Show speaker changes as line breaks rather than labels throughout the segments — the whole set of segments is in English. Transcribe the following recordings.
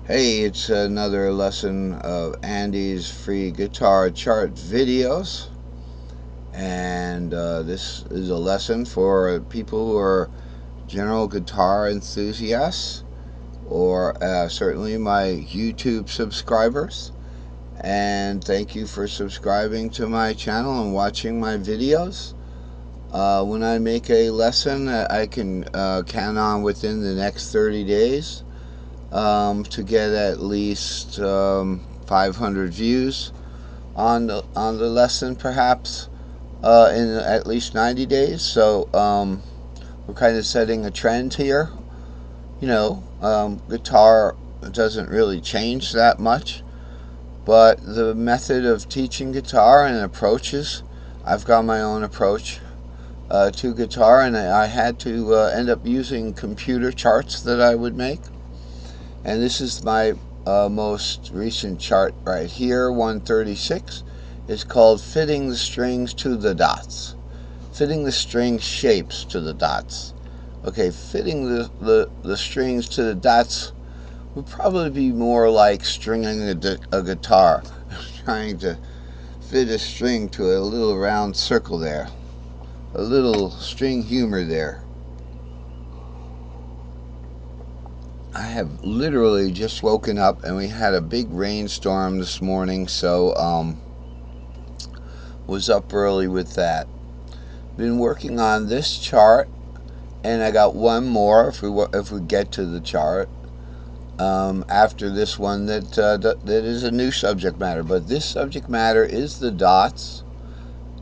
Hey, it's another lesson of Andy's free guitar chart videos, and this is a lesson for people who are general guitar enthusiasts, or certainly my YouTube subscribers. And thank you for subscribing to my channel and watching my videos. When I make a lesson, I can count on within the next 30 days to get at least 500 views on the lesson, perhaps in at least 90 days. So we're kind of setting a trend here. Guitar doesn't really change that much, but the method of teaching guitar and approaches, I've got my own approach to guitar, and I had to end up using computer charts that I would make. And this is my most recent chart right here, 136. It's called Fitting the Strings to the Dots. Fitting the string shapes to the dots. Okay, fitting the strings to the dots would probably be more like stringing a guitar. Trying to fit a string to a little round circle there. A little string humor there. I have literally just woken up, and we had a big rainstorm this morning, so was up early with that. Been working on this chart, and I got one more if we get to the chart after this one that is a new subject matter. But this subject matter is the dots,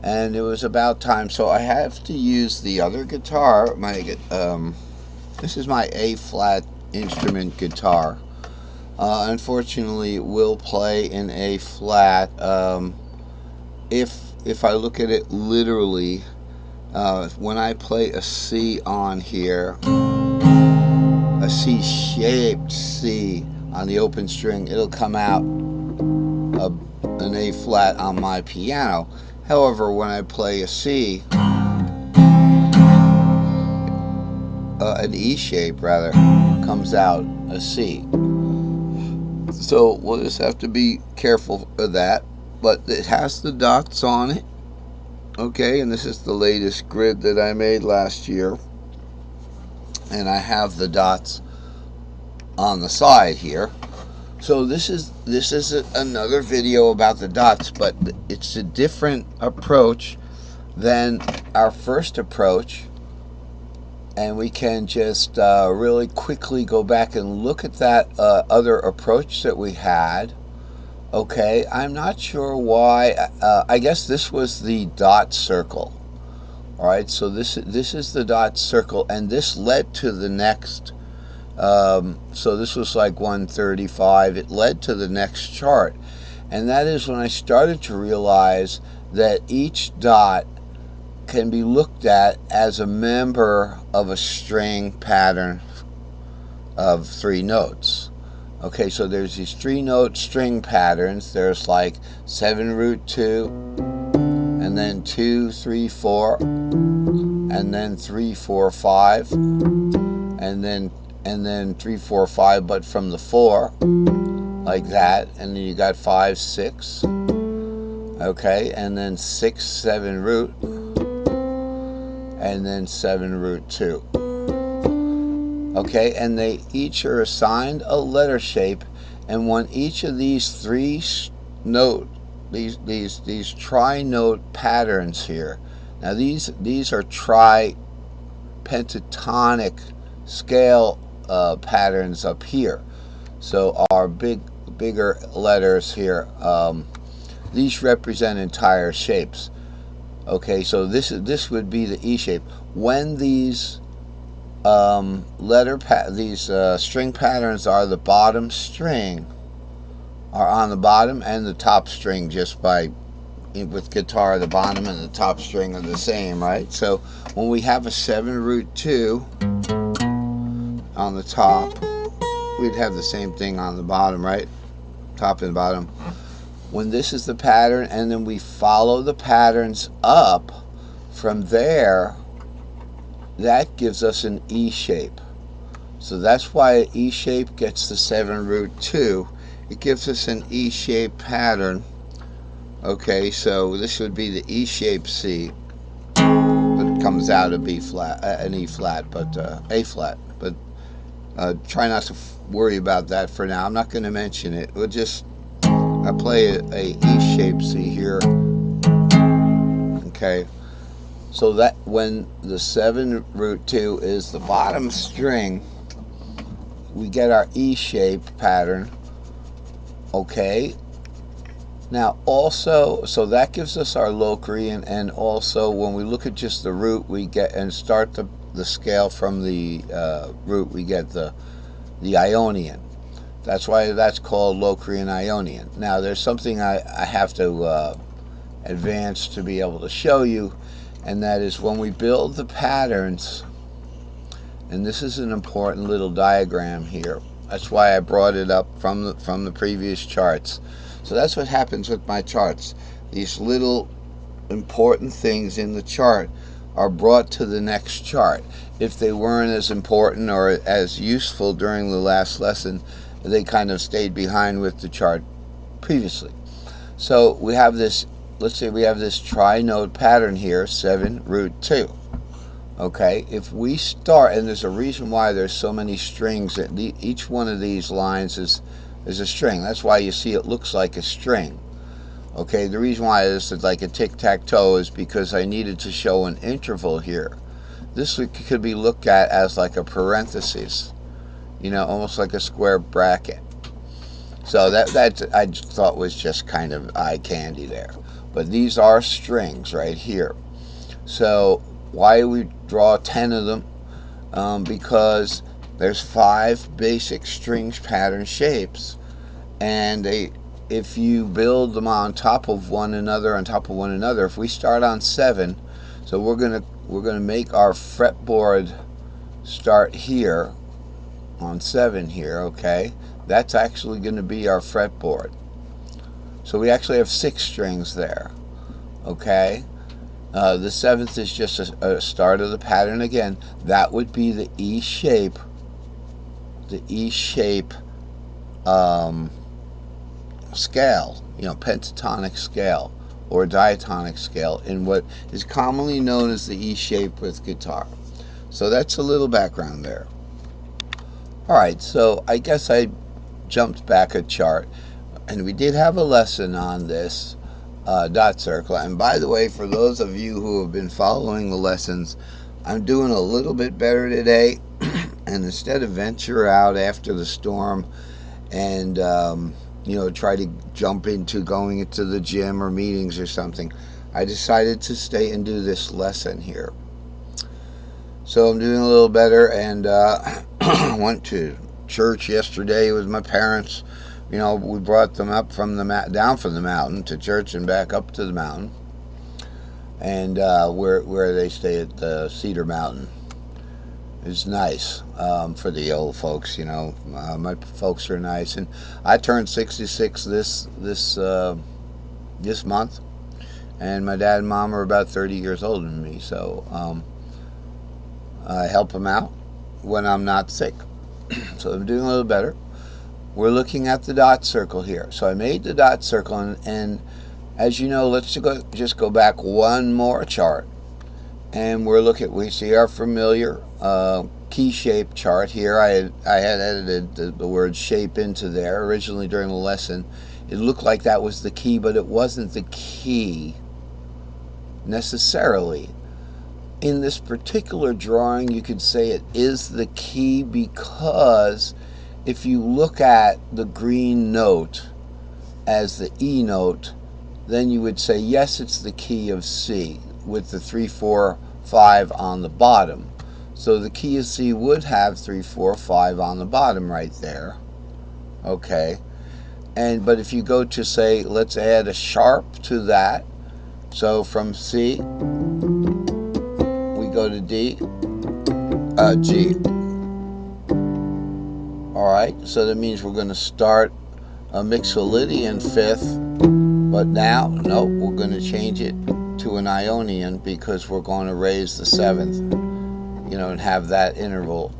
and it was about time. So I have to use the other guitar. This is my A flat instrument guitar. Unfortunately, it will play in A flat. If I look at it literally, when I play a C on here, a C-shaped C on the open string, it'll come out an A flat on my piano. However, when I play a C, an E shape rather, comes out a C. So we'll just have to be careful of that. But it has the dots on it. Okay, and this is the latest grid that I made last year. And I have the dots on the side here. So this is another video about the dots, but it's a different approach than our first approach. And we can just really quickly go back and look at that other approach that we had. Okay, I'm not sure why. I guess this was the dot circle. All right, so this is the dot circle, and this led to the next. So this was like 135. It led to the next chart, and that is when I started to realize that each dot can be looked at as a member of a string pattern of 3 notes. Okay, so there's these 3-note string patterns. There's like 7 root 2, and then 2 3 4, and then 3 4 5, and then 3 4 5, but from the 4, like that, and then you got 5 6. Okay, and then 6 7 root, and then 7 root 2. Okay, and they each are assigned a letter shape, and when each of these 3 note, these tri-note patterns here. Now these are tri-pentatonic scale patterns up here. So our bigger letters here, these represent entire shapes. Okay, so this would be the E shape. When these string patterns are the bottom string, are on the bottom and the top string, just by with guitar the bottom and the top string are the same, right? So when we have a 7 root 2 on the top, we'd have the same thing on the bottom, right? Top and bottom. When this is the pattern, and then we follow the patterns up from there, that gives us an E shape. So that's why E shape gets the 7 root 2. It gives us an E shape pattern. Okay, so this would be the E shape C, but it comes out a B flat, an E flat, but A flat. But try not to worry about that for now. I'm not going to mention it. We'll just play a E shape C here. Okay, so that when the 7 root 2 is the bottom string, we get our E shape pattern. Okay, now also, so that gives us our Locrian, and also when we look at just the root, we get and start the scale from the root, we get the Ionian. That's why that's called Locrian Ionian. Now there's something I have to advance to be able to show you, and that is when we build the patterns, and this is an important little diagram here. That's why I brought it up from the previous charts. So that's what happens with my charts. These little important things in the chart are brought to the next chart. If they weren't as important or as useful during the last lesson, they kind of stayed behind with the chart previously. So we have this, let's say we have this tri-node pattern here, 7 root 2. Okay, if we start, and there's a reason why there's so many strings, that each one of these lines is a string. That's why you see it looks like a string. Okay, the reason why it's like a tic-tac-toe is because I needed to show an interval here. This could be looked at as like a parenthesis, you know, almost like a square bracket. So that I thought was just kind of eye candy there. But these are strings right here. So why do we draw 10 of them? Because there's 5 basic strings pattern shapes, and if you build them on top of one another, if we start on 7, so we're gonna make our fretboard start here on 7 here. Okay, that's actually going to be our fretboard. So we actually have 6 strings there. Okay. The 7th is just a start of the pattern again. That would be the E shape, scale, you know, pentatonic scale or diatonic scale in what is commonly known as the E shape with guitar. So that's a little background there. Alright, so I guess I jumped back a chart, and we did have a lesson on this dot circle. And by the way, for those of you who have been following the lessons, I'm doing a little bit better today. And instead of venture out after the storm and you know, try to jump into going into the gym or meetings or something, I decided to stay and do this lesson here. So I'm doing a little better, and went to church yesterday with my parents. You know, we brought them up from down from the mountain to church and back up to the mountain, and where they stay at the Cedar Mountain. It's nice for the old folks. You know, my folks are nice, and I turned 66 this month, and my dad and mom are about 30 years older than me. So I help them out when I'm not sick. So I'm doing a little better. We're looking at the dot circle here. So I made the dot circle, and as you know, let's just go back one more chart, and we see our familiar key shape chart here. I had edited the word shape into there originally during the lesson. It looked like that was the key, but it wasn't the key necessarily. In this particular drawing, you could say it is the key, because if you look at the green note as the E note, then you would say, yes, it's the key of C with the 3, 4, 5 on the bottom. So the key of C would have 3, 4, 5 on the bottom right there. Okay. But if you go to, say, let's add a sharp to that. So from C, we go to D, G. Alright, so that means we're going to start a Mixolydian 5th, but now, nope, we're going to change it to an Ionian because we're going to raise the 7th, you know, and have that interval